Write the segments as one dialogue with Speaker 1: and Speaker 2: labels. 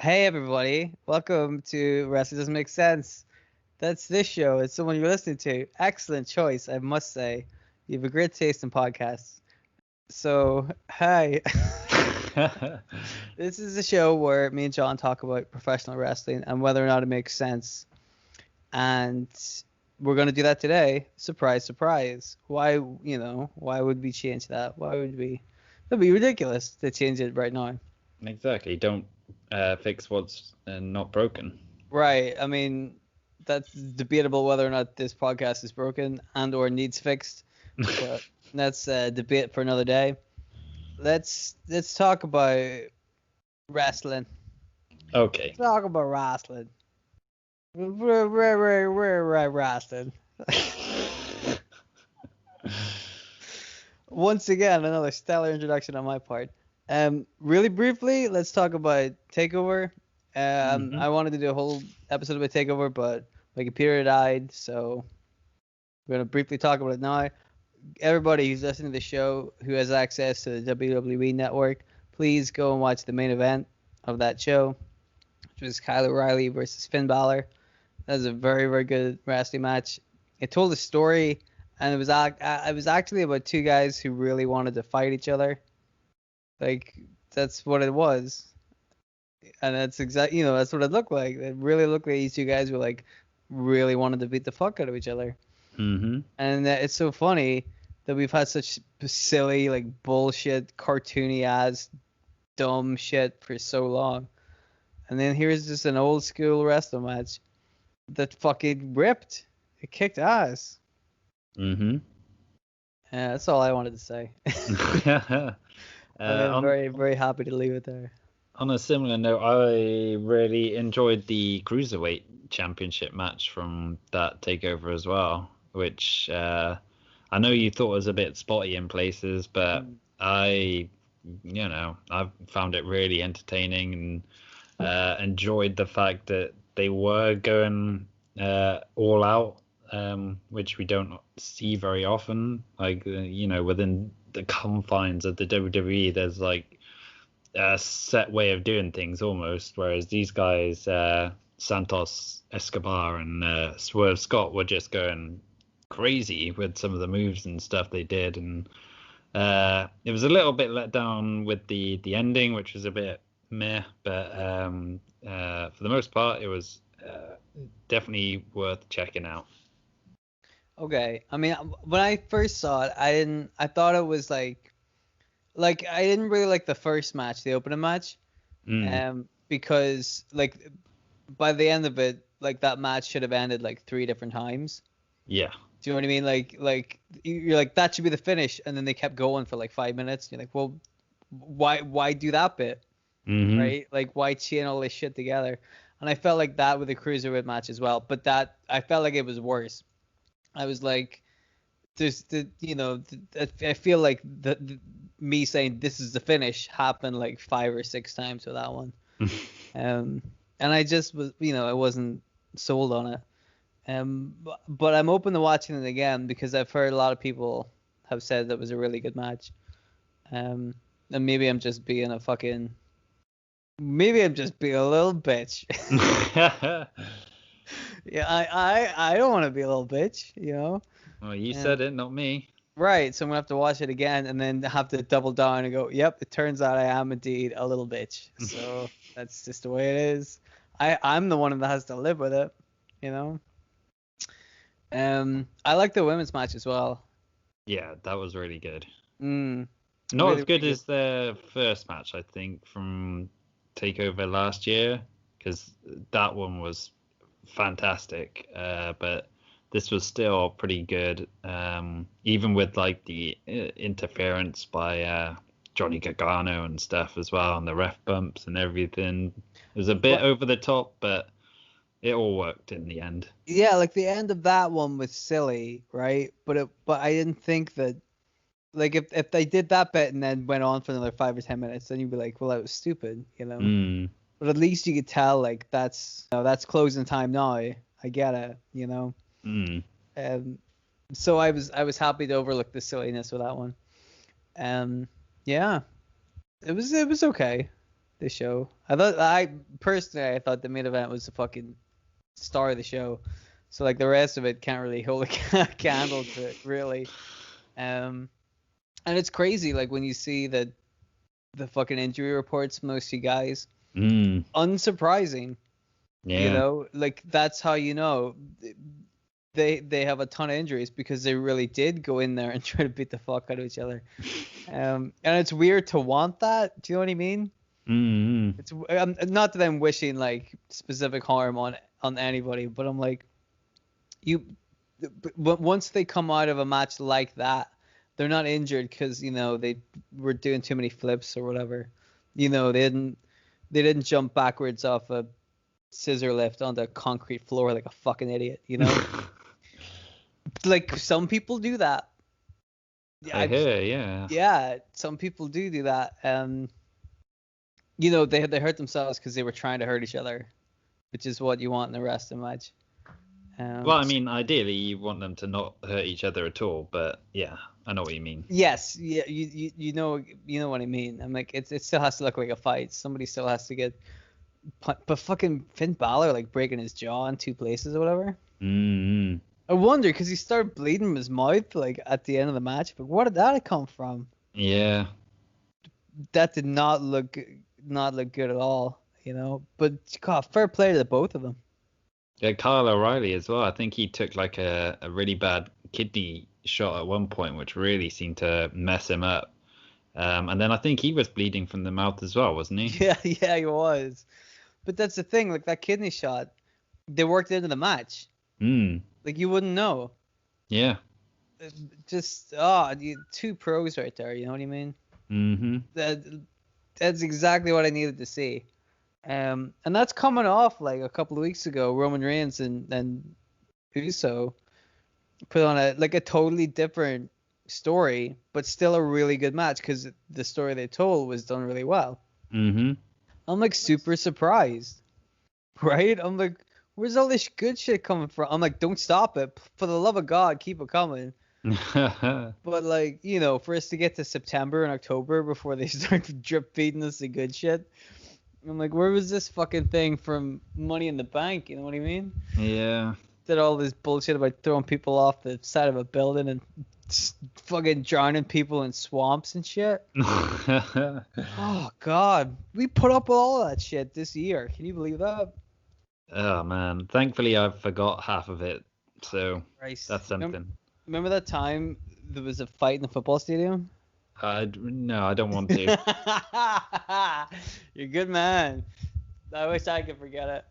Speaker 1: Hey everybody, welcome to Wrestling Doesn't Make Sense. That's this show. It's the one you're listening to. Excellent choice, I must say. You have a great taste in podcasts. So, hi. This is a show where me and John talk about professional wrestling and whether or not it makes sense. And we're going to do that today. Surprise, surprise. Why would we change that? That'd be ridiculous to change it right now.
Speaker 2: Exactly. Don't fix what's not broken.
Speaker 1: Right. I mean, that's debatable whether or not this podcast is broken and or needs fixed, but that's a debate for another day. Let's talk about wrestling.
Speaker 2: Okay.
Speaker 1: Let's talk about wrestling. We're wrestling. Once again, another stellar introduction on my part. Really briefly, let's talk about Takeover. I wanted to do a whole episode about Takeover, but my computer died, so we're gonna briefly talk about it now. Everybody who's listening to the show who has access to the WWE Network, please go and watch the main event of that show, which was Kyle O'Reilly versus Finn Balor. That was a very, very good wrestling match. It told a story, and it was actually about two guys who really wanted to fight each other. Like, that's what it was. And that's that's what it looked like. It really looked like these two guys were like really wanted to beat the fuck out of each other.
Speaker 2: Mm-hmm.
Speaker 1: And it's so funny that we've had such silly, like bullshit, cartoony ass, dumb shit for so long. And then here's just an old school wrestling match that fucking ripped. It kicked ass.
Speaker 2: Mm-hmm.
Speaker 1: Yeah, that's all I wanted to say. I'm very, very happy to leave it there.
Speaker 2: On a similar note, I really enjoyed the Cruiserweight Championship match from that takeover as well, which I know you thought was a bit spotty in places, but I found it really entertaining and enjoyed the fact that they were going all out, which we don't see very often. Like, within the confines of the WWE, there's like a set way of doing things almost, whereas these guys, Santos Escobar and Swerve Scott, were just going crazy with some of the moves and stuff they did, and it was a little bit let down with the ending, which was a bit meh, but for the most part it was definitely worth checking out.
Speaker 1: Okay, I mean, when I first saw it, I thought it was like I didn't really like the first match, the opening match, because like by the end of it, like that match should have ended like 3 different times.
Speaker 2: Yeah.
Speaker 1: Do you know what I mean? Like you're like that should be the finish, and then they kept going for like 5 minutes. You're like, well, why do that bit, right? Like why chain all this shit together? And I felt like that with the cruiserweight match as well, but that I felt like it was worse. I was like, I feel like me saying this is the finish happened like 5 or 6 times with that one. And I just was, I wasn't sold on it. But I'm open to watching it again because I've heard a lot of people have said that was a really good match. And maybe I'm just being a little bitch. Yeah, I don't want to be a little bitch,
Speaker 2: Well, you said it, not me.
Speaker 1: Right, so I'm gonna have to watch it again and then have to double down and go, yep, it turns out I am indeed a little bitch. So that's just the way it is. I'm the one that has to live with it, I like the women's match as well.
Speaker 2: Yeah, that was really good.
Speaker 1: Not
Speaker 2: really, as good as the first match, I think, from TakeOver last year, because that one was fantastic. But this was still pretty good, even with like the interference by Johnny Gargano and stuff as well, and the ref bumps and everything. It was a bit over the top, but it all worked in the end.
Speaker 1: Yeah, like the end of that one was silly, right? But I didn't think that, like, if they did that bit and then went on for another 5 or 10 minutes, then you'd be like, well, that was stupid, But at least you could tell, like, that's closing time now. I get it, So I was happy to overlook the silliness with that one. Yeah, it was okay. the show. I thought the main event was the fucking star of the show. So like the rest of it can't really hold a candle to it, really. And it's crazy, like when you see the fucking injury reports from those two guys. Unsurprising.
Speaker 2: Yeah.
Speaker 1: Like that's how they have a ton of injuries because they really did go in there and try to beat the fuck out of each other. And it's weird to want that. Do you know what I mean? It's not that I'm wishing like specific harm on anybody, but I'm like, but once they come out of a match like that, they're not injured because they were doing too many flips or whatever. They didn't jump backwards off a scissor lift onto a concrete floor like a fucking idiot. Like some people do that.
Speaker 2: I hear, yeah.
Speaker 1: Yeah, some people do that. They hurt themselves because they were trying to hurt each other, which is what you want in a wrestling match.
Speaker 2: Well, I mean, ideally you want them to not hurt each other at all, but yeah, I know what you mean.
Speaker 1: Yes, yeah, you know what I mean. I'm like, it still has to look like a fight. Somebody still has to get. But fucking Finn Balor like breaking his jaw in two places or whatever. I wonder because he started bleeding from his mouth like at the end of the match. But where did that come from?
Speaker 2: Yeah.
Speaker 1: That did not look good at all. But God, fair play to both of them.
Speaker 2: Yeah, Kyle O'Reilly as well. I think he took like a really bad kidney shot at one point, which really seemed to mess him up. And then I think he was bleeding from the mouth as well, wasn't he?
Speaker 1: Yeah, he was. But that's the thing, like that kidney shot, they worked into the match. Like you wouldn't know.
Speaker 2: Yeah.
Speaker 1: Just two pros right there. You know what I mean? That's exactly what I needed to see. And that's coming off like a couple of weeks ago. Roman Reigns and Uso put on a totally different story, but still a really good match because the story they told was done really well. I'm like super surprised, right? I'm like, where's all this good shit coming from? I'm like, don't stop it. For the love of God, keep it coming. But like, for us to get to September and October before they start drip feeding us the good shit, I'm like, where was this fucking thing from Money in the Bank? You know what I mean?
Speaker 2: Yeah.
Speaker 1: Did all this bullshit about throwing people off the side of a building and fucking drowning people in swamps and shit. Oh God, we put up with all that shit this year. Can you believe that?
Speaker 2: Oh man, thankfully I forgot half of it, so
Speaker 1: Christ.
Speaker 2: that's something.
Speaker 1: Remember that time there was a fight in the football stadium?
Speaker 2: No, I don't want to.
Speaker 1: You're a good man. I wish I could forget it.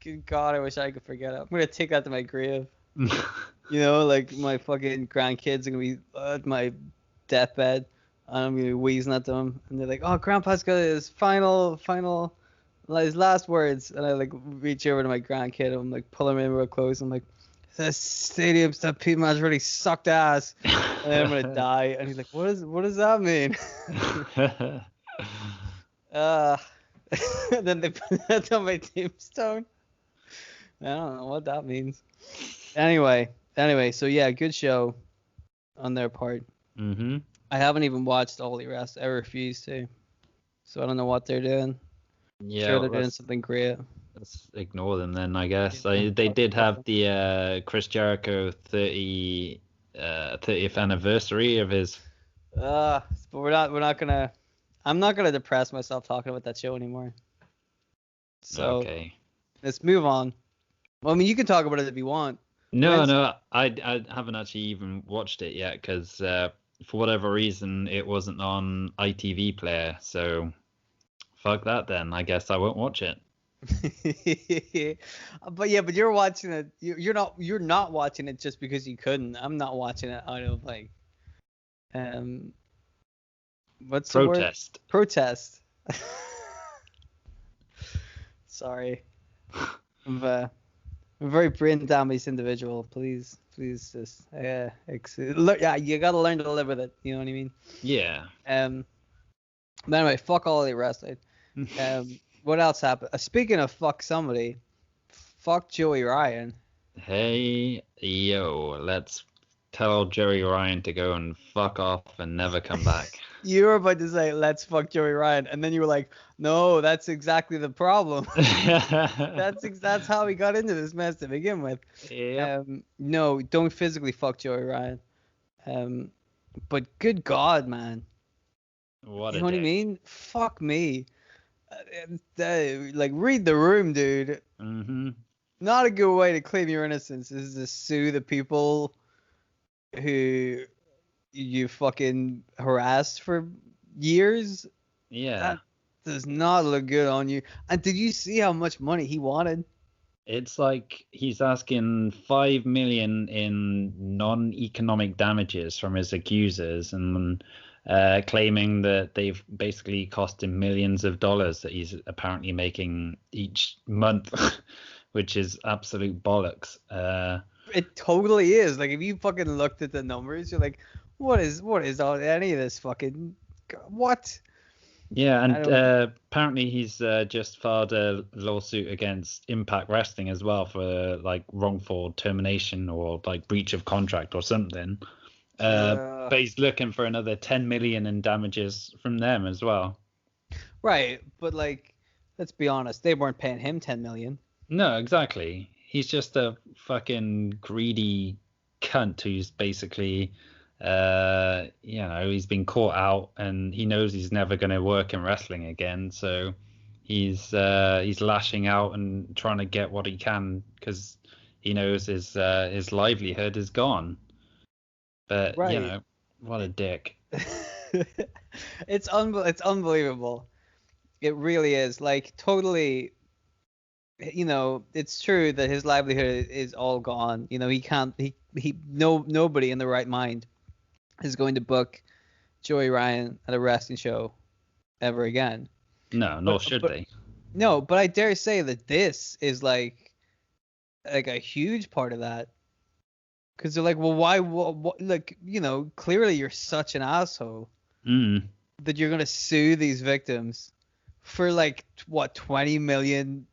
Speaker 1: Good God, I wish I could forget it. I'm gonna take that to my grave. Like my fucking grandkids are gonna be at my deathbed, and I'm gonna be wheezing at them, and they're like, "Oh, Grandpa's got his his last words," and I like reach over to my grandkid, I'm like pulling him in real close, I'm like, "That stadium stampede match really sucked ass," and then I'm gonna die, and he's like, "What does that mean?" Then they put that on my tombstone. I don't know what that means. Anyway, so yeah, good show on their part. I haven't even watched all the rest. I refuse to. So I don't know what they're doing.
Speaker 2: Yeah,
Speaker 1: sure they're doing something great.
Speaker 2: Let's ignore them then, I guess. They did have the Chris Jericho 30th anniversary of his.
Speaker 1: But I'm not gonna depress myself talking about that show anymore. So
Speaker 2: okay.
Speaker 1: Let's move on. Well, I mean, you can talk about it if you want.
Speaker 2: No, I haven't actually even watched it yet because for whatever reason it wasn't on ITV Player. So fuck that then. I guess I won't watch it.
Speaker 1: But you're watching it. You're not watching it just because you couldn't. I'm not watching it out of like, what's the word? Protest. Sorry. I'm a very brain damaged individual. Please just you gotta learn to live with it. You know what I mean?
Speaker 2: Yeah.
Speaker 1: But anyway, fuck all the rest. What else happened? Speaking of fuck somebody, fuck Joey Ryan.
Speaker 2: Hey yo, let's tell Joey Ryan to go and fuck off and never come back.
Speaker 1: You were about to say, let's fuck Joey Ryan. And then you were like, no, that's exactly the problem. That's how we got into this mess to begin with.
Speaker 2: Yep.
Speaker 1: No, don't physically fuck Joey Ryan. But good God, man.
Speaker 2: What
Speaker 1: You
Speaker 2: a
Speaker 1: know what I
Speaker 2: dick.
Speaker 1: mean? Fuck me. Like, read the room, dude.
Speaker 2: Mm-hmm.
Speaker 1: Not a good way to claim your innocence is to sue the people who you fucking harassed for years.
Speaker 2: Yeah.
Speaker 1: That does not look good on you. And did you see how much money he wanted?
Speaker 2: It's like he's asking 5 million in non-economic damages from his accusers and claiming that they've basically cost him millions of dollars that he's apparently making each month, which is absolute bollocks.
Speaker 1: It totally is. Like, if you fucking looked at the numbers, you're like, what is all any of this fucking what?
Speaker 2: Yeah,
Speaker 1: I
Speaker 2: and
Speaker 1: don't.
Speaker 2: apparently he's just filed a lawsuit against Impact Wrestling as well for like wrongful termination or like breach of contract or something. But he's looking for another 10 million in damages from them as well.
Speaker 1: Right, but like, let's be honest, they weren't paying him 10 million.
Speaker 2: No, exactly. He's just a fucking greedy cunt who's basically, he's been caught out and he knows he's never going to work in wrestling again. So he's lashing out and trying to get what he can because he knows his livelihood is gone. But
Speaker 1: Right.
Speaker 2: what a dick.
Speaker 1: It's unbelievable. It really is. Like, totally, it's true that his livelihood is all gone. He can't nobody in the right mind is going to book Joey Ryan at a wrestling show ever again.
Speaker 2: No, nor should they.
Speaker 1: No, but I dare say that this is like a huge part of that. Because they're like, well, why? What, like, clearly you're such an asshole that you're gonna sue these victims for like what, $20 million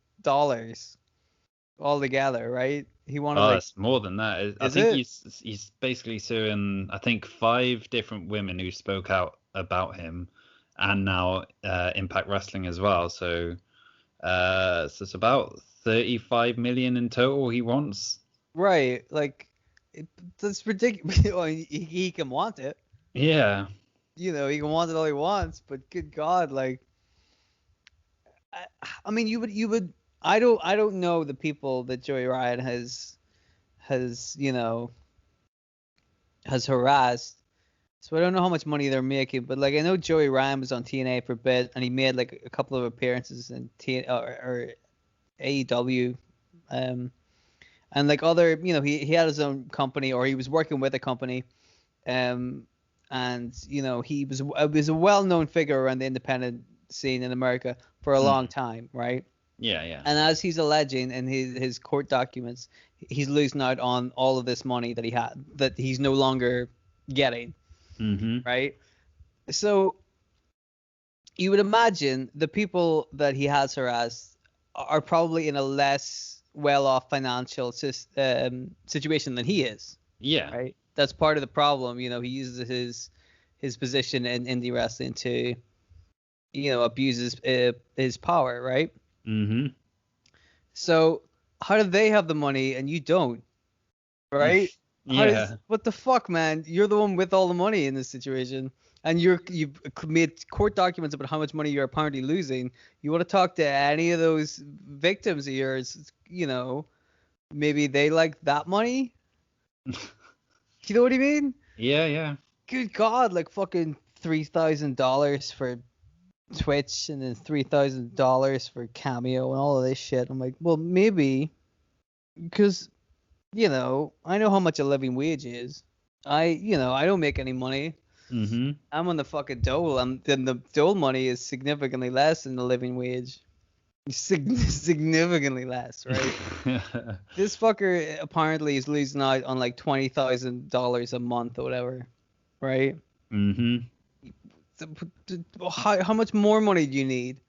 Speaker 1: altogether, right? He wanted
Speaker 2: Oh,
Speaker 1: like,
Speaker 2: it's more than that. I
Speaker 1: is
Speaker 2: think
Speaker 1: it?
Speaker 2: he's basically suing, I think, 5 different women who spoke out about him, and now Impact Wrestling as well. So it's about 35 million in total he wants.
Speaker 1: Right, like, that's ridiculous. Well, he can want it.
Speaker 2: Yeah.
Speaker 1: He can want it all he wants, but good God, like, I mean, you would. I don't know the people that Joey Ryan has has harassed. So I don't know how much money they're making, but like, I know Joey Ryan was on TNA for a bit, and he made like a couple of appearances in or AEW, and like other, he had his own company, or he was working with a company, and he was a well-known figure around the independent scene in America for a long time, right?
Speaker 2: Yeah, yeah.
Speaker 1: And as he's alleging in his court documents, he's losing out on all of this money that he had, that he's no longer getting, right? So you would imagine the people that he has harassed are probably in a less well-off financial situation than he is.
Speaker 2: Yeah.
Speaker 1: Right? That's part of the problem. He uses his position in indie wrestling to, abuse his power, right? So how do they have the money and you don't, right?
Speaker 2: Yeah.
Speaker 1: What the fuck, man? You're the one with all the money in this situation, and you've made court documents about how much money you're apparently losing. You want to talk to any of those victims of yours? Maybe they like that money. You know what I mean?
Speaker 2: Yeah, yeah.
Speaker 1: Good God, like fucking $3,000 for Twitch and then $3,000 for Cameo and all of this shit. I'm like, well, maybe because I know how much a living wage is. I don't make any money. I'm on the fucking dole. Then the dole money is significantly less than the living wage. Significantly less, right? This fucker apparently is losing out on like $20,000 a month or whatever, right? How much more money do you need?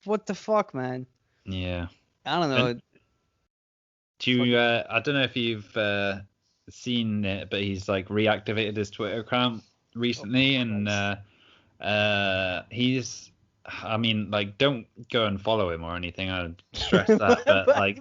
Speaker 1: What the fuck, man?
Speaker 2: Yeah.
Speaker 1: I don't know.
Speaker 2: Do you? I don't know if you've seen it, but he's like reactivated his Twitter account recently, and he's. I mean, like, don't go and follow him or anything. I'd stress that, but like,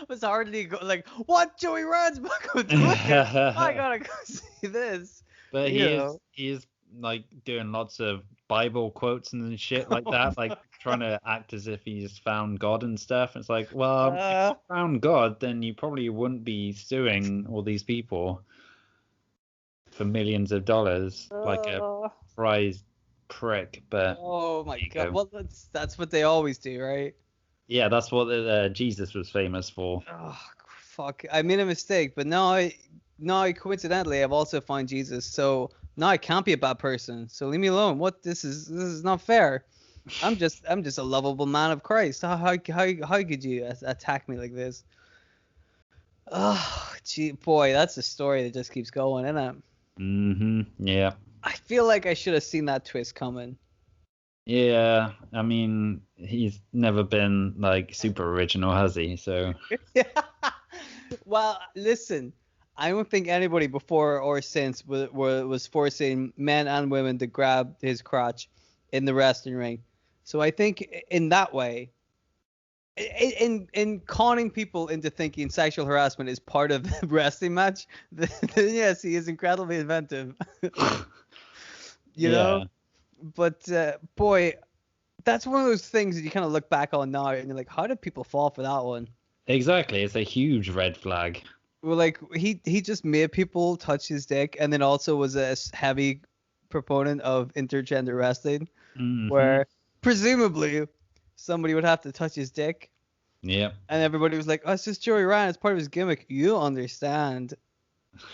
Speaker 1: was hardly like, what, Joey Ryan's back on Twitter? I gotta go see this.
Speaker 2: But he is like doing lots of Bible quotes and shit like that, like trying to act as if he's found God and stuff. It's like, well, if you found God, then you probably wouldn't be suing all these people for millions of dollars like a prize prick. But
Speaker 1: oh my god, well that's what they always do, right?
Speaker 2: Yeah, that's what Jesus was famous for.
Speaker 1: Oh fuck, I made a mistake, but now coincidentally I've also found Jesus, so now I can't be a bad person. So leave me alone. What, this is not fair. I'm just a lovable man of Christ. How could you attack me like this? Oh, gee, boy, that's a story that just keeps going, isn't it?
Speaker 2: Yeah.
Speaker 1: I feel like I should have seen that twist coming.
Speaker 2: Yeah, I mean, he's never been like super original, has he? So.
Speaker 1: Well, listen, I don't think anybody before or since was forcing men and women to grab his crotch in the wrestling ring. So I think in that way, in conning people into thinking sexual harassment is part of the wrestling match, yes, he is incredibly inventive. You know? But boy, that's one of those things that you kind of look back on now and you're like, how did people fall for that one?
Speaker 2: Exactly, it's a huge red flag.
Speaker 1: Well, like he just made people touch his dick, and then also was a heavy proponent of intergender wrestling, where presumably somebody would have to touch his dick.
Speaker 2: Yeah.
Speaker 1: And everybody was like, "Oh, it's just Joey Ryan. It's part of his gimmick." You understand?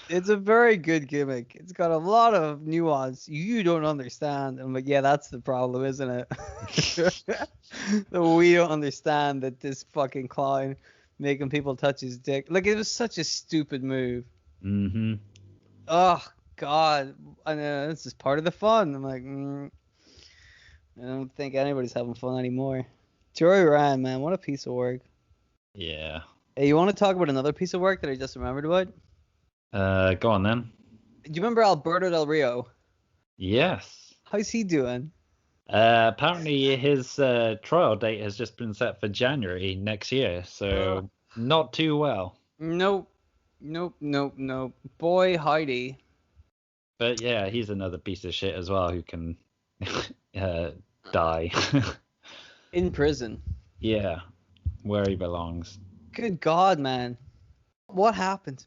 Speaker 1: It's a very good gimmick. It's got a lot of nuance. You don't understand. I'm like, yeah, that's the problem, isn't it? That we don't understand that this fucking clown making people touch his dick. Like, it was such a stupid move. Oh God, I know this is part of the fun. I'm like, I don't think anybody's having fun anymore. Joey Ryan, man, what a piece of work.
Speaker 2: Yeah.
Speaker 1: Hey, you want to talk about another piece of work that I just remembered about?
Speaker 2: Go on then.
Speaker 1: Do you remember Alberto Del Rio?
Speaker 2: Yes.
Speaker 1: How's he doing?
Speaker 2: Apparently his trial date has just been set for January next year, so not too well.
Speaker 1: Nope. Boy, Heidi.
Speaker 2: But yeah, he's another piece of shit as well who can die.
Speaker 1: In prison.
Speaker 2: Yeah, where he belongs.
Speaker 1: Good God, man. What happened?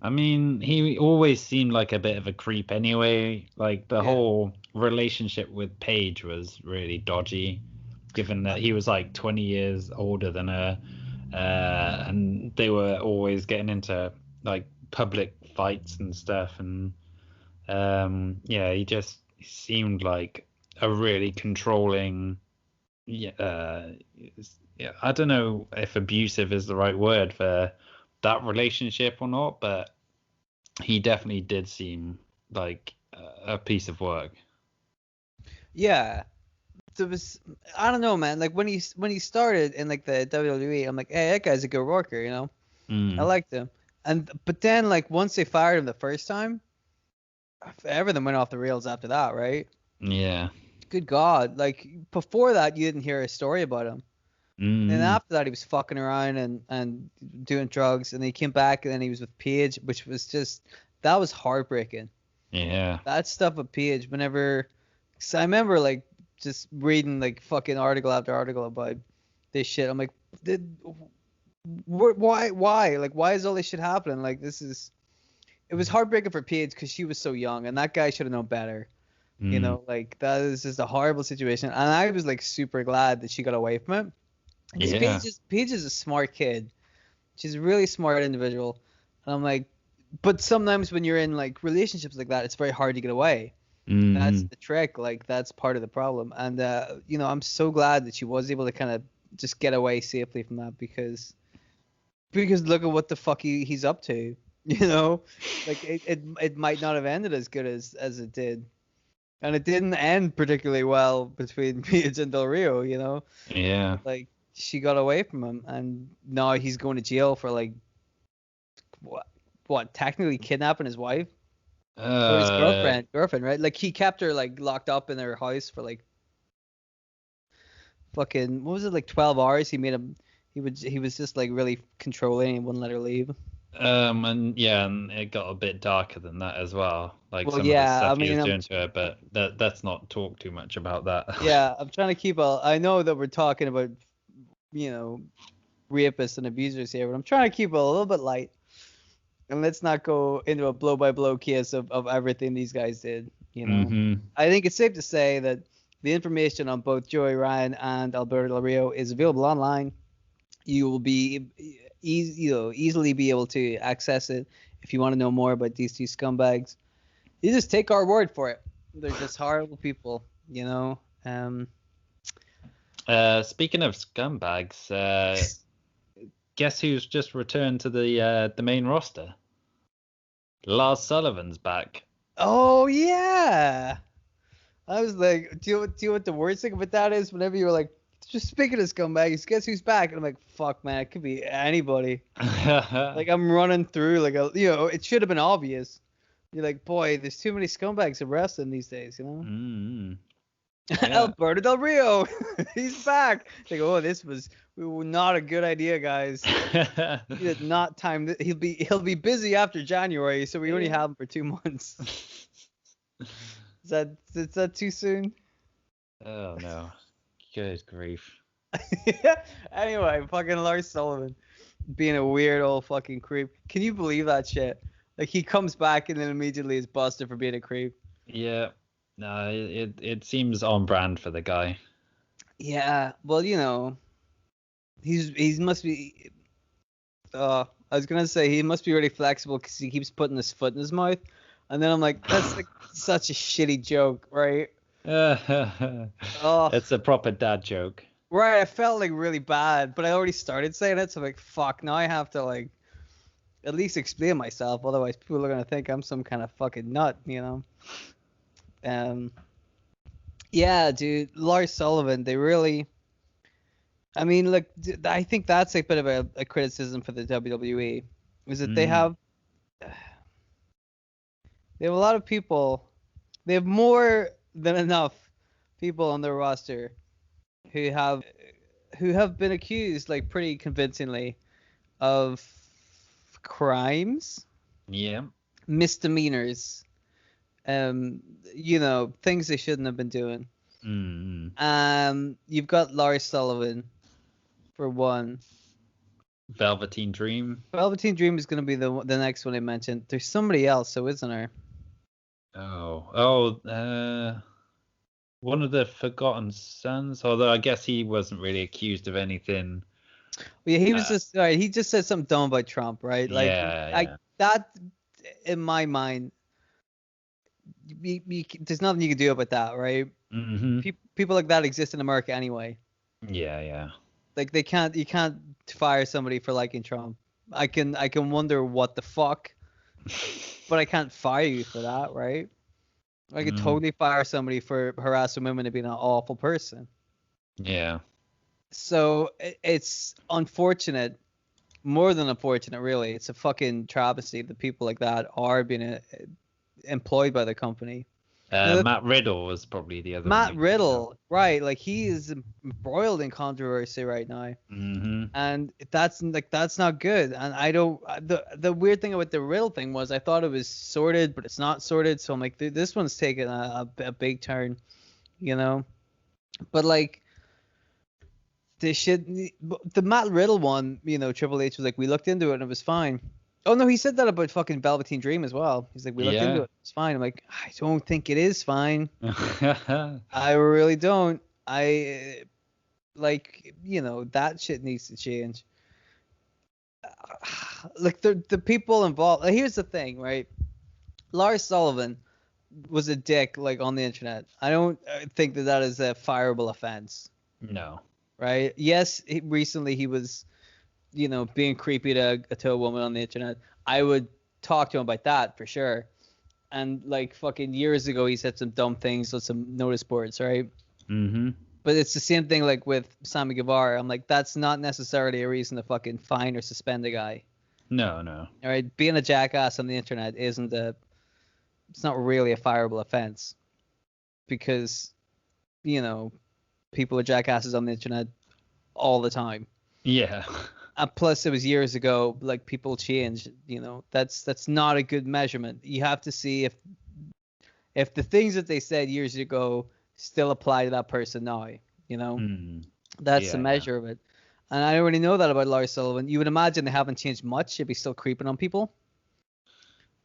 Speaker 2: I mean, he always seemed like a bit of a creep anyway. Like, the whole relationship with Paige was really dodgy, given that he was like 20 years older than her. And they were always getting into like public fights and stuff. And he just seemed like a really controlling. I don't know if abusive is the right word for that relationship or not, but he definitely did seem like a piece of work.
Speaker 1: Yeah, there was, I don't know, man. Like when he started in like the WWE, I'm like, hey, that guy's a good worker, you know. I liked him, but then like once they fired him the first time, everything went off the rails after that, right?
Speaker 2: Yeah.
Speaker 1: Good God, like before that you didn't hear a story about him. And after that, he was fucking around and doing drugs, and he came back, and then he was with Paige, which was that was heartbreaking.
Speaker 2: Yeah. That
Speaker 1: stuff with Paige, cause I remember like just reading like fucking article after article about this shit. I'm like, why? Like, why is all this shit happening? Like, it was heartbreaking for Paige because she was so young, and that guy should have known better. You know, like that is just a horrible situation, and I was like super glad that she got away from it.
Speaker 2: Yeah.
Speaker 1: Paige is a smart kid. She's a really smart individual. And I'm like, but sometimes when you're in like relationships like that, it's very hard to get away. That's the trick. Like that's part of the problem. And I'm so glad that she was able to kind of just get away safely from that because look at what the fuck he's up to. You know, like it might not have ended as good as it did. And it didn't end particularly well between Paige and Del Rio, you know?
Speaker 2: Yeah.
Speaker 1: Like, she got away from him, and now he's going to jail for, like, what, what, technically kidnapping his wife or his
Speaker 2: Uh,
Speaker 1: girlfriend, right? Like he kept her like locked up in her house for like fucking, what was it, like 12 hours. He was just like really controlling and wouldn't let her leave.
Speaker 2: and yeah, and it got a bit darker than that as well. Like
Speaker 1: Well,
Speaker 2: some of the
Speaker 1: yeah, I
Speaker 2: stuff he
Speaker 1: mean,
Speaker 2: was doing to her, but that's not talk too much about that.
Speaker 1: I'm trying to keep I know that we're talking about, you know, rapists and abusers here, but I'm trying to keep it a little bit light. And let's not go into a blow by blow case of everything these guys did.
Speaker 2: Mm-hmm.
Speaker 1: I think it's safe to say that the information on both Joey Ryan and Alberto Del Rio is available online. You will be easily be able to access it if you want to know more about these two scumbags. You just take our word for it. They're just horrible people,
Speaker 2: Speaking of scumbags, guess who's just returned to the main roster? Lars Sullivan's back.
Speaker 1: Oh yeah. I was like, do you know what the worst thing about that is? Whenever you were like, just speaking of scumbags, guess who's back? And I'm like, fuck, man, it could be anybody. Like I'm running through like it should have been obvious. You're like, boy, there's too many scumbags in wrestling these days,
Speaker 2: Mm, yeah.
Speaker 1: Alberto Del Rio, he's back. Like, oh, this was not a good idea, guys. He did not time. He'll be busy after January, so we only have him for 2 months. Is that too soon?
Speaker 2: Oh no. Good grief.
Speaker 1: Anyway, fucking Lars Sullivan being a weird old fucking creep. Can you believe that shit? Like he comes back and then immediately is busted for being a creep.
Speaker 2: Yeah. No, it seems on brand for the guy.
Speaker 1: Yeah, well, he must be. I was gonna say he must be really flexible because he keeps putting his foot in his mouth, and then I'm like, that's like such a shitty joke, right? Oh,
Speaker 2: It's a proper dad joke.
Speaker 1: right. I felt like really bad, but I already started saying it, so I'm like, fuck. Now I have to like at least explain myself, otherwise people are gonna think I'm some kind of fucking nut, Yeah, dude, Lars Sullivan, they really. I mean, look, I think that's a bit of a criticism for the WWE, is that they have a lot of people. They have more than enough people on their roster who have been accused, like pretty convincingly, of crimes,
Speaker 2: Yeah.
Speaker 1: misdemeanors, things they shouldn't have been doing. You've got Lars Sullivan for one.
Speaker 2: Velveteen Dream.
Speaker 1: Velveteen Dream is going to be the next one I mentioned. There's somebody else, so isn't there?
Speaker 2: One of the Forgotten Sons. Although I guess he wasn't really accused of anything.
Speaker 1: Well, yeah, he was just right. He just said something dumb about Trump, right? Like,
Speaker 2: Yeah.
Speaker 1: that, in my mind, there's nothing you can do about that, right?
Speaker 2: Mm-hmm.
Speaker 1: People like that exist in America anyway.
Speaker 2: Yeah.
Speaker 1: Like you can't fire somebody for liking Trump. I can wonder what the fuck, but I can't fire you for that, right? I could totally fire somebody for harassing women and being an awful person.
Speaker 2: Yeah.
Speaker 1: So it's unfortunate, more than unfortunate, really. It's a fucking travesty that people like that are being employed by the company.
Speaker 2: Matt Riddle was probably the other.
Speaker 1: Matt Riddle, right? Like he is embroiled in controversy right now, and that's not good. And I don't. The weird thing about the Riddle thing was I thought it was sorted, but it's not sorted. So I'm like, this one's taking a big turn, But like the Matt Riddle one, Triple H was like, we looked into it and it was fine. Oh no, he said that about fucking Velveteen Dream as well. He's like, we looked into it, it's fine. I'm like, I don't think it is fine. I really don't. That shit needs to change. Like the people involved. Here's the thing, right? Lars Sullivan was a dick, like on the internet. I don't think that is a fireable offense.
Speaker 2: No.
Speaker 1: Right? Yes, recently he was being creepy to a woman on the internet. I would talk to him about that for sure. And like fucking years ago, he said some dumb things on some notice boards, right?
Speaker 2: Mm-hmm.
Speaker 1: But it's the same thing like with Sammy Guevara. I'm like, that's not necessarily a reason to fucking fine or suspend a guy.
Speaker 2: No, no.
Speaker 1: All right, being a jackass on the internet it's not really a fireable offense because, people are jackasses on the internet all the time.
Speaker 2: Yeah.
Speaker 1: And plus, it was years ago. Like, people change. That's not a good measurement. You have to see if the things that they said years ago still apply to that person now.
Speaker 2: Mm.
Speaker 1: That's the
Speaker 2: Yeah, yeah.
Speaker 1: measure of it. And I already know that about Lars Sullivan. You would imagine they haven't changed much if he's still creeping on people.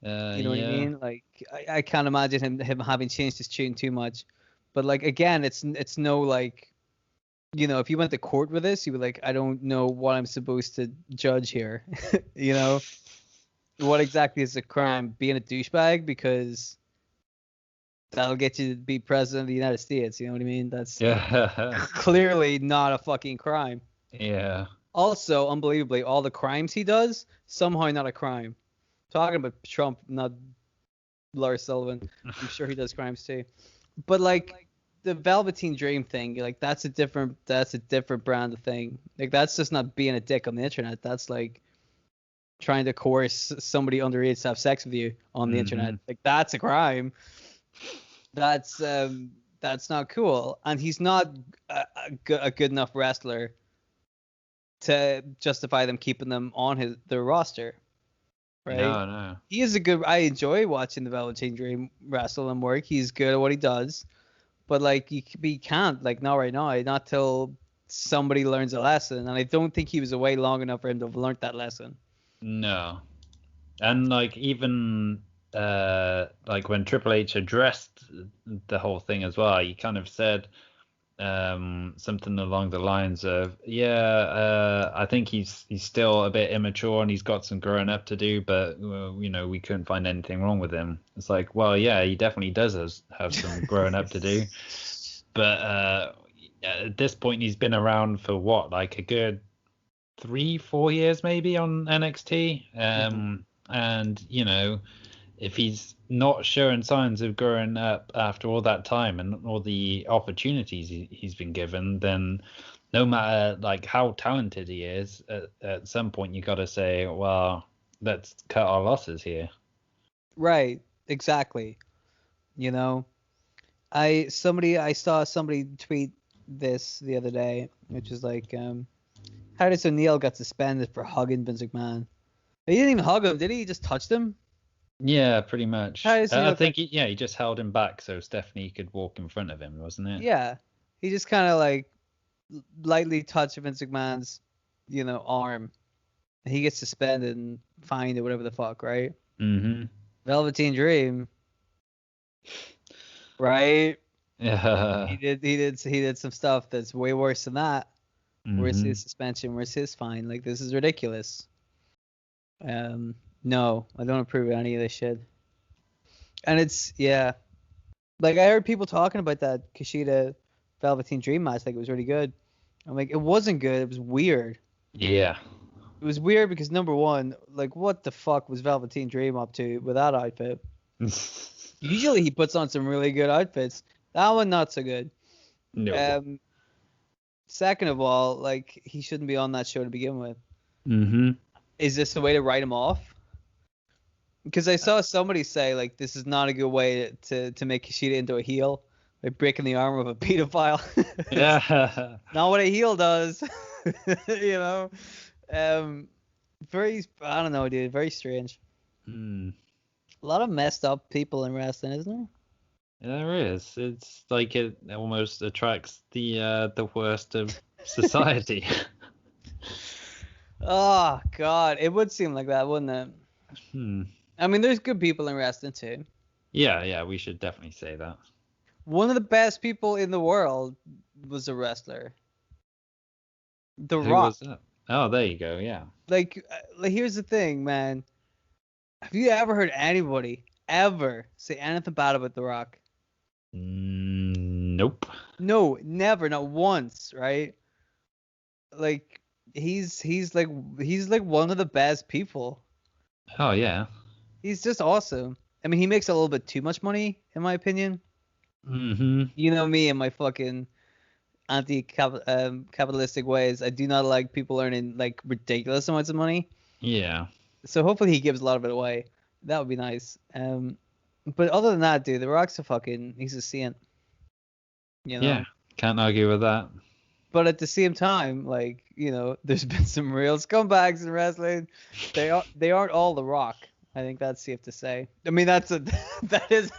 Speaker 1: You know what I
Speaker 2: Yeah.
Speaker 1: mean? Like, I can't imagine him having changed his tune too much. But like, again, it's no like, if you went to court with this, you would like, I don't know what I'm supposed to judge here. What exactly is the crime? Being a douchebag, because that'll get you to be president of the United States. You know what I mean? That's
Speaker 2: Yeah.
Speaker 1: clearly not a fucking crime.
Speaker 2: Yeah.
Speaker 1: Also, unbelievably, all the crimes he does, somehow not a crime. Talking about Trump, not Lars Sullivan. I'm sure he does crimes too. But like the Velveteen Dream thing, like that's a different brand of thing. Like, that's just not being a dick on the internet. That's like trying to coerce somebody underage to have sex with you on the internet. Like, that's a crime. That's not cool. And he's not a good enough wrestler to justify them keeping them on their roster. Right?
Speaker 2: No, no.
Speaker 1: He is I enjoy watching the Velveteen Dream wrestle and work. He's good at what he does. But like, he can't, like, not right now, not till somebody learns a lesson. And I don't think he was away long enough for him to have learned that lesson.
Speaker 2: No. And like, even like when Triple H addressed the whole thing as well, he kind of said something along the lines of, I think he's still a bit immature and he's got some growing up to do, but we couldn't find anything wrong with him. It's like, well, yeah, he definitely does have some growing up to do, but at this point he's been around for what, like a good 3-4 years maybe on NXT, and if he's not showing signs of growing up after all that time and all the opportunities he's been given, then no matter like how talented he is, at some point you got to say, well, let's cut our losses here.
Speaker 1: Right, exactly. I saw somebody tweet this the other day, which is like, Titus O'Neil got suspended for hugging Vince McMahon. He didn't even hug him, did he? He just touched him.
Speaker 2: Yeah, pretty much.
Speaker 1: I
Speaker 2: think he just held him back so Stephanie could walk in front of him, wasn't it?
Speaker 1: Yeah, he just kind of like lightly touched Vince McMahon's, arm. And he gets suspended and fined or whatever the fuck, right?
Speaker 2: Mm-hmm.
Speaker 1: Velveteen Dream, right?
Speaker 2: Yeah.
Speaker 1: He did some stuff that's way worse than that. Where's
Speaker 2: Mm-hmm.
Speaker 1: his suspension? Where's his fine? Like, this is ridiculous. No, I don't approve of any of this shit. And it's, yeah. Like, I heard people talking about that Kushida Velveteen Dream match, like it was really good. I'm like, it wasn't good. It was weird.
Speaker 2: Yeah.
Speaker 1: It was weird because, number one, like, what the fuck was Velveteen Dream up to with that outfit? Usually he puts on some really good outfits. That one, not so good.
Speaker 2: No.
Speaker 1: Second of all, like, he shouldn't be on that show to begin with.
Speaker 2: Mm-hmm.
Speaker 1: Is this a way to write him off? Because I saw somebody say, like, this is not a good way to make Kushida into a heel by breaking the arm of a pedophile.
Speaker 2: Yeah.
Speaker 1: Not what a heel does. Very, I don't know, dude. Very strange.
Speaker 2: Mm.
Speaker 1: A lot of messed up people in wrestling, isn't there?
Speaker 2: There is. It's like it almost attracts the worst of society.
Speaker 1: Oh, God. It would seem like that, wouldn't it? I mean, there's good people in wrestling, too.
Speaker 2: Yeah, we should definitely say that.
Speaker 1: One of the best people in the world was a wrestler. The
Speaker 2: Who
Speaker 1: Rock.
Speaker 2: was that? Oh, there you go, yeah.
Speaker 1: Like, here's the thing, man. Have you ever heard anybody ever say anything bad about The Rock?
Speaker 2: Nope.
Speaker 1: No, never, not once, right? Like, he's like one of the best people.
Speaker 2: Oh, yeah.
Speaker 1: He's just awesome. I mean, he makes a little bit too much money, in my opinion.
Speaker 2: Mm-hmm.
Speaker 1: You know me and my fucking anti-capitalistic ways. I do not like people earning like ridiculous amounts of money.
Speaker 2: Yeah.
Speaker 1: So hopefully he gives a lot of it away. That would be nice. But other than that, dude, The Rock's he's a saint, you
Speaker 2: Yeah,
Speaker 1: know.
Speaker 2: can't argue with that.
Speaker 1: But at the same time, like, there's been some real scumbags in wrestling. They aren't all The Rock. I think that's safe to say. I mean, that is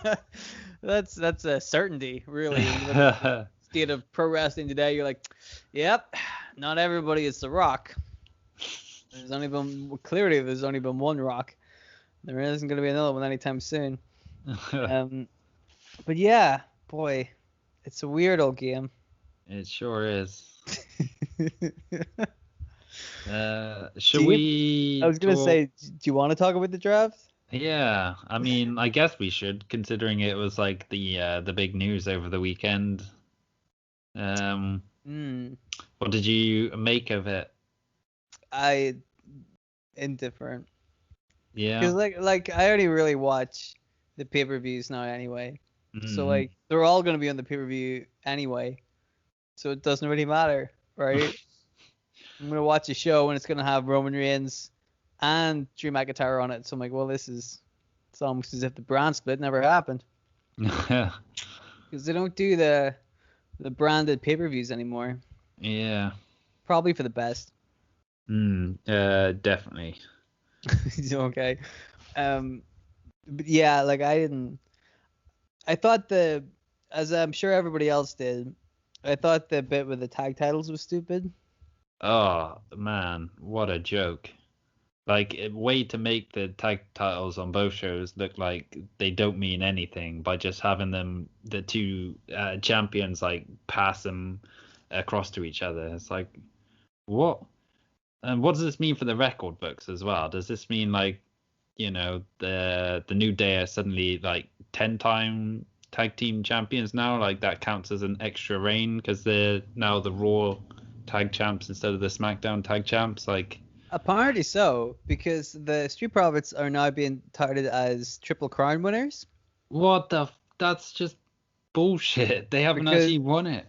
Speaker 1: that's a certainty, really. When you look at the state of pro wrestling today, you're like, yep, not everybody is The Rock. There's only been one Rock. There isn't going to be another one anytime soon. But yeah, boy, it's a weird old game.
Speaker 2: It sure is.
Speaker 1: Should I was gonna say, do you want to talk about the draft?
Speaker 2: Yeah, I mean, I guess we should, considering it was like the big news over the weekend. What did you make of it?
Speaker 1: Indifferent.
Speaker 2: Yeah.
Speaker 1: Because like I only really watch the pay-per-views now anyway. So
Speaker 2: Mm.
Speaker 1: like they're all gonna be on the pay-per-view anyway. So it doesn't really matter, right? I'm gonna watch a show and it's gonna have Roman Reigns and Drew McIntyre on it. So I'm like, well, it's almost as if the brand split never happened. Because they don't do the branded pay-per-views anymore.
Speaker 2: Yeah.
Speaker 1: Probably for the best.
Speaker 2: Definitely.
Speaker 1: Okay. But yeah, like I thought as I'm sure everybody else did, I thought the bit with the tag titles was stupid.
Speaker 2: Oh man, what a joke. Like, a way to make the tag titles on both shows look like they don't mean anything by just having the two champions, like, pass them across to each other. It's like, what? And what does this mean for the record books as well? Does this mean, like, the New Day are suddenly, like, 10-time tag team champions now? Like, that counts as an extra reign because they're now the Raw tag champs instead of the SmackDown tag champs? Like,
Speaker 1: apparently so, because the Street Profits are now being touted as Triple Crown winners.
Speaker 2: That's just bullshit. They haven't
Speaker 1: Because
Speaker 2: actually won it.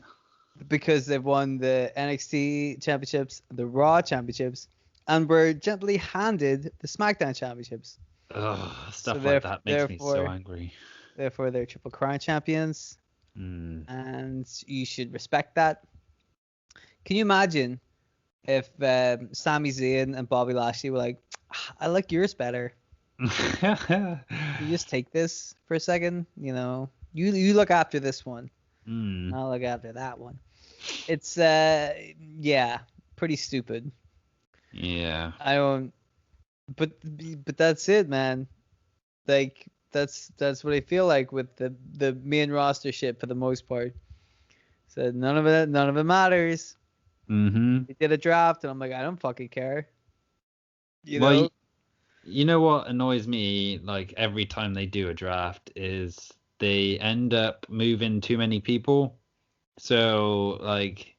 Speaker 1: Because they've won the NXT championships, the Raw championships, and were gently handed the SmackDown championships.
Speaker 2: Ugh, stuff like that makes me so angry.
Speaker 1: Therefore, they're Triple Crown champions, and you should respect that. Can you imagine if Sami Zayn and Bobby Lashley were like, I like yours better. You just take this for a second, you look after this one. I'll look after that one. It's pretty stupid.
Speaker 2: Yeah.
Speaker 1: I don't, but that's it, man. Like that's what I feel like with the main roster shit for the most part. So none of it matters. They did a draft, and I'm like, I don't fucking care. You
Speaker 2: know what annoys me, like, every time they do a draft is they end up moving too many people. So, like,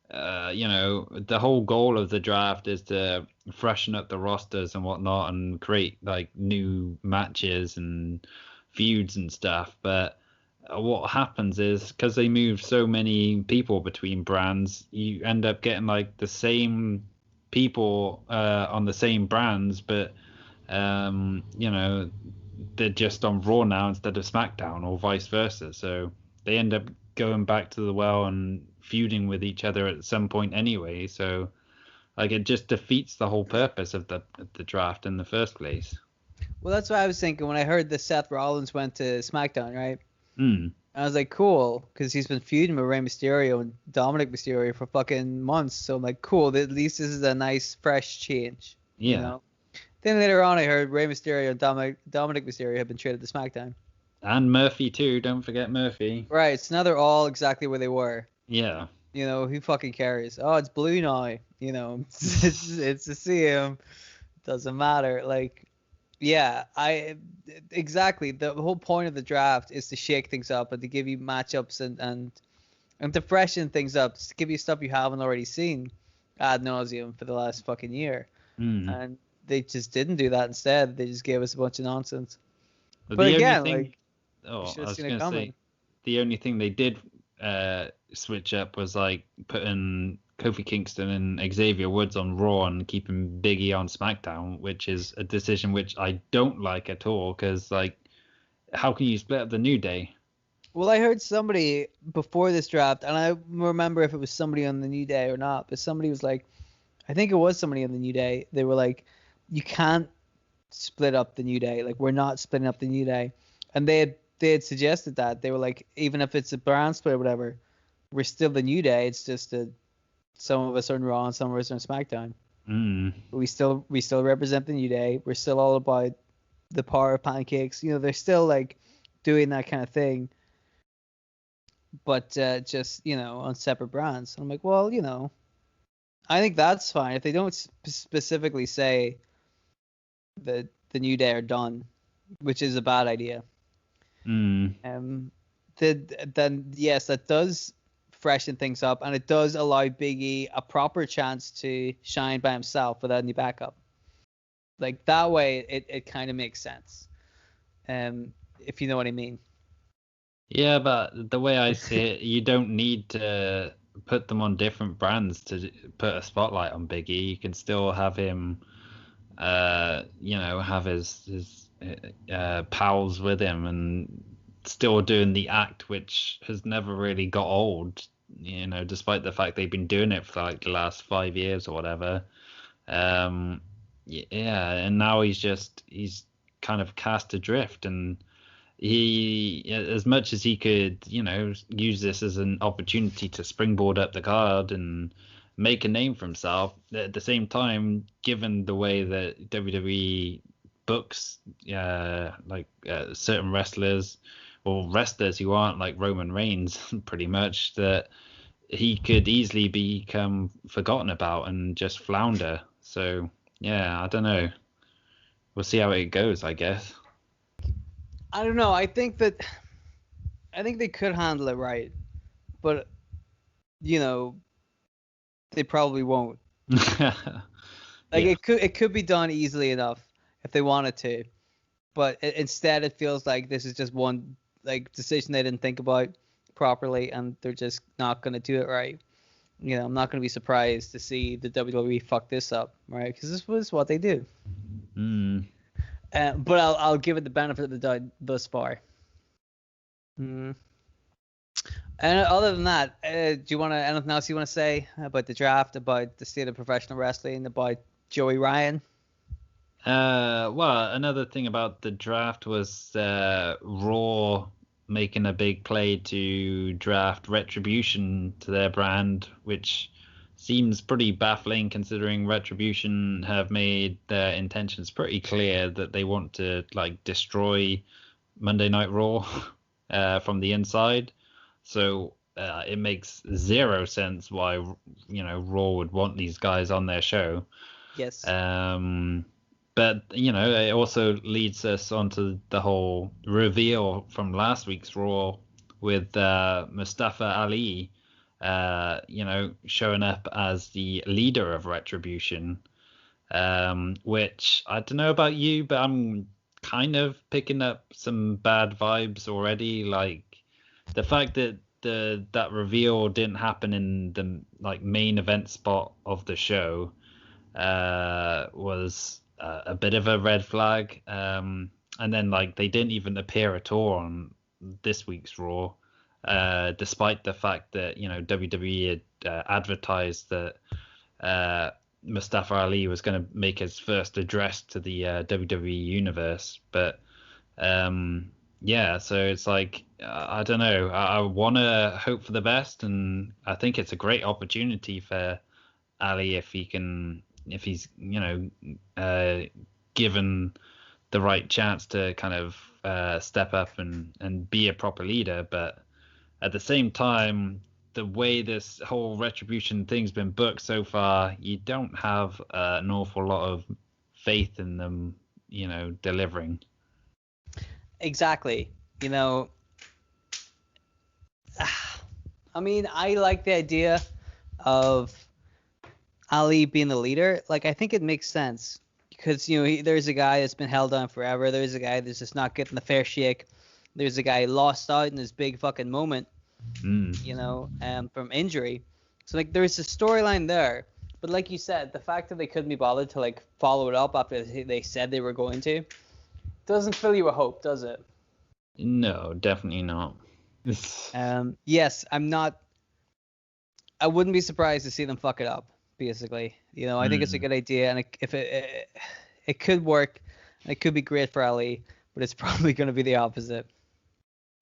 Speaker 2: the whole goal of the draft is to freshen up the rosters and whatnot and create, like, new matches and feuds and stuff. But what happens is, because they move so many people between brands, you end up getting, like, the same people on the same brands, but they're just on Raw now instead of SmackDown, or vice versa. So they end up going back to the well and feuding with each other at some point anyway. So, like, it just defeats the whole purpose of the draft in the first place.
Speaker 1: Well, that's what I was thinking when I heard that Seth Rollins went to SmackDown, right? I was like, cool, because he's been feuding with Rey Mysterio and Dominic Mysterio for fucking months. So I'm like, cool, at least this is a nice, fresh change.
Speaker 2: Yeah.
Speaker 1: Then later on, I heard Rey Mysterio and Dominic Mysterio have been traded to SmackDown.
Speaker 2: And Murphy too. Don't forget Murphy.
Speaker 1: Right. So now they're all exactly where they were.
Speaker 2: Yeah.
Speaker 1: Who fucking cares? Oh, it's blue now. It's the CM. Doesn't matter. Like, yeah, exactly. The whole point of the draft is to shake things up and to give you matchups and to freshen things up, to give you stuff you haven't already seen ad nauseum for the last fucking year. And they just didn't do that. Instead, they just gave us a bunch of nonsense. But again,
Speaker 2: I was going to say, the only thing they did switch up was, like, putting Kofi Kingston and Xavier Woods on Raw and keeping Big E on SmackDown, which is a decision which I don't like at all, because like, how can you split up the New Day?
Speaker 1: Well, I heard somebody before this draft, and I remember if it was somebody on the New Day or not, but somebody was like, I think it was somebody on the New Day. They were like, you can't split up the New Day. Like, we're not splitting up the New Day. And they had suggested that. They were like, even if it's a brand split or whatever, we're still the New Day. It's just that some of us are on Raw and some of us are on SmackDown. But we still represent the New Day. We're still all about the power of pancakes. You know, they're still like doing that kind of thing, but just, you know, on separate brands. And I'm like, well, you know, I think that's fine if they don't specifically say that the New Day are done, which is a bad idea. Then yes, that does freshen things up, and it does allow Big E a proper chance to shine by himself without any backup. Like, that way, it kind of makes sense. If you know what I mean.
Speaker 2: Yeah, but the way I see it, you don't need to put them on different brands to put a spotlight on Big E. You can still have him, you know, have his pals with him and still doing the act, which has never really got old, you know, despite the fact they've been doing it for like the last 5 years or whatever. Yeah, and now he's kind of cast adrift, and he, as much as he could, you know, use this as an opportunity to springboard up the card and make a name for himself, at the same time, given the way that WWE books certain wrestlers or wrestlers who aren't like Roman Reigns, pretty much, that he could easily become forgotten about and just flounder. So yeah, I don't know. We'll see how it goes, I guess.
Speaker 1: I don't know. I think they could handle it right, but you know, they probably won't. Like, yeah. It could be done easily enough if they wanted to, but instead it feels like this is just one like decision they didn't think about properly, and they're just not gonna do it right. You know, I'm not gonna be surprised to see the WWE fuck this up, right? Because this was what they do. But I'll give it the benefit of the doubt thus far. And other than that, do you want anything else you want to say about the draft, about the state of professional wrestling, about Joey Ryan?
Speaker 2: Well, another thing about the draft was Raw making a big play to draft Retribution to their brand, which seems pretty baffling considering Retribution have made their intentions pretty clear that they want to like destroy Monday Night Raw from the inside. So it makes zero sense why, you know, Raw would want these guys on their show.
Speaker 1: Yes.
Speaker 2: But, you know, it also leads us onto the whole reveal from last week's Raw with Mustafa Ali, you know, showing up as the leader of Retribution, which I don't know about you, but I'm kind of picking up some bad vibes already. Like, the fact that that reveal didn't happen in the like main event spot of the show was a bit of a red flag. And then like they didn't even appear at all on this week's Raw, despite the fact that, you know, WWE had advertised that Mustafa Ali was going to make his first address to the WWE universe. But yeah, so it's like, I don't know. I want to hope for the best, and I think it's a great opportunity for Ali if he's, you know, given the right chance to kind of step up and be a proper leader. But at the same time, the way this whole Retribution thing's been booked so far, you don't have an awful lot of faith in them, you know, delivering.
Speaker 1: Exactly. You know, I mean, I like the idea of Ali being the leader. Like, I think it makes sense because, you know, there's a guy that's been held on forever. There's a guy that's just not getting the fair shake. There's a guy lost out in his big fucking moment, you know, from injury. So like there's a storyline there, but like you said, the fact that they couldn't be bothered to like follow it up after they said they were going to doesn't fill you with hope, does it?
Speaker 2: No, definitely not.
Speaker 1: Yes, I wouldn't be surprised to see them fuck it up. Basically, I think it's a good idea, and if it could work, it could be great for Ali, but it's probably going to be the opposite.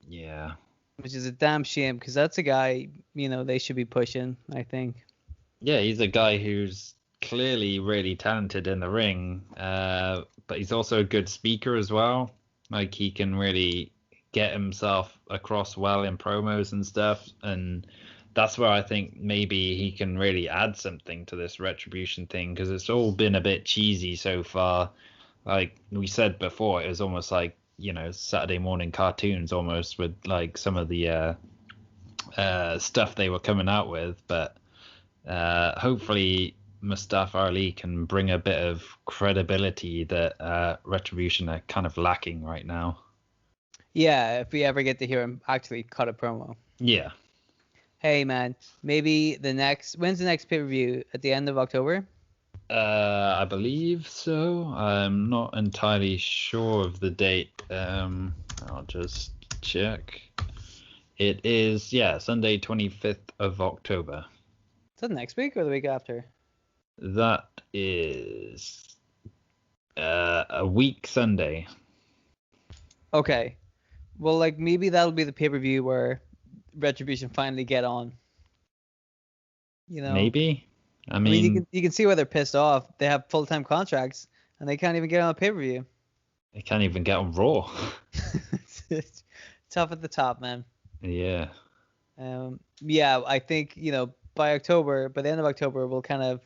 Speaker 2: Yeah.
Speaker 1: Which is a damn shame because that's a guy, they should be pushing, I think.
Speaker 2: Yeah, he's a guy who's clearly really talented in the ring, but he's also a good speaker as well. Like he can really get himself across well in promos and stuff, and that's where I think maybe he can really add something to this Retribution thing because it's all been a bit cheesy so far. Like we said before, it was almost like Saturday morning cartoons almost with like some of the stuff they were coming out with, but hopefully Mustafa Ali can bring a bit of credibility that Retribution are kind of lacking right now.
Speaker 1: Yeah, if we ever get to hear him actually cut a promo.
Speaker 2: Yeah.
Speaker 1: Hey man, maybe when's the next pay-per-view? At the end of October?
Speaker 2: I believe so. I'm not entirely sure of the date. I'll just check. It is, Sunday 25th of October.
Speaker 1: Is that next week or the week after?
Speaker 2: That is a week Sunday.
Speaker 1: Okay. Well, like maybe that'll be the pay-per-view where Retribution finally get on.
Speaker 2: Maybe. I
Speaker 1: mean you can see why they're pissed off. They have full-time contracts and they can't even get on a pay-per-view.
Speaker 2: They can't even get on Raw.
Speaker 1: It's tough at the top, man.
Speaker 2: Yeah.
Speaker 1: Yeah, I think, by the end of October, we'll kind of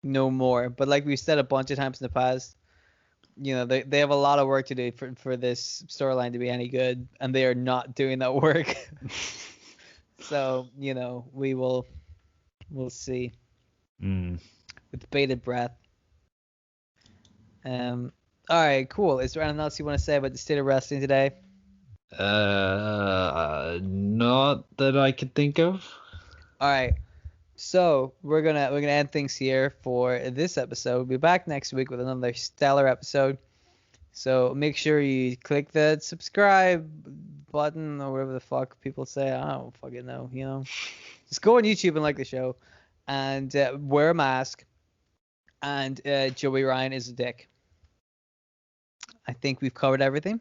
Speaker 1: know more. But like we've said a bunch of times in the past, they have a lot of work to do for this storyline to be any good, and they are not doing that work. So, we'll see. With bated breath. All right, cool. Is there anything else you want to say about the state of wrestling today?
Speaker 2: Not that I could think of.
Speaker 1: All right. So we're gonna end things here for this episode. We'll be back next week with another stellar episode. So make sure you click the subscribe button or whatever the fuck people say. I don't fucking know. Just go on YouTube and like the show, and wear a mask. And Joey Ryan is a dick. I think we've covered everything.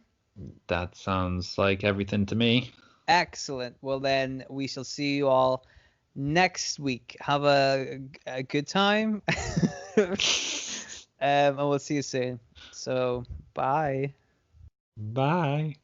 Speaker 2: That sounds like everything to me.
Speaker 1: Excellent. Well, then we shall see you all next week. Have a good time. And we'll see you soon. So, bye.
Speaker 2: Bye.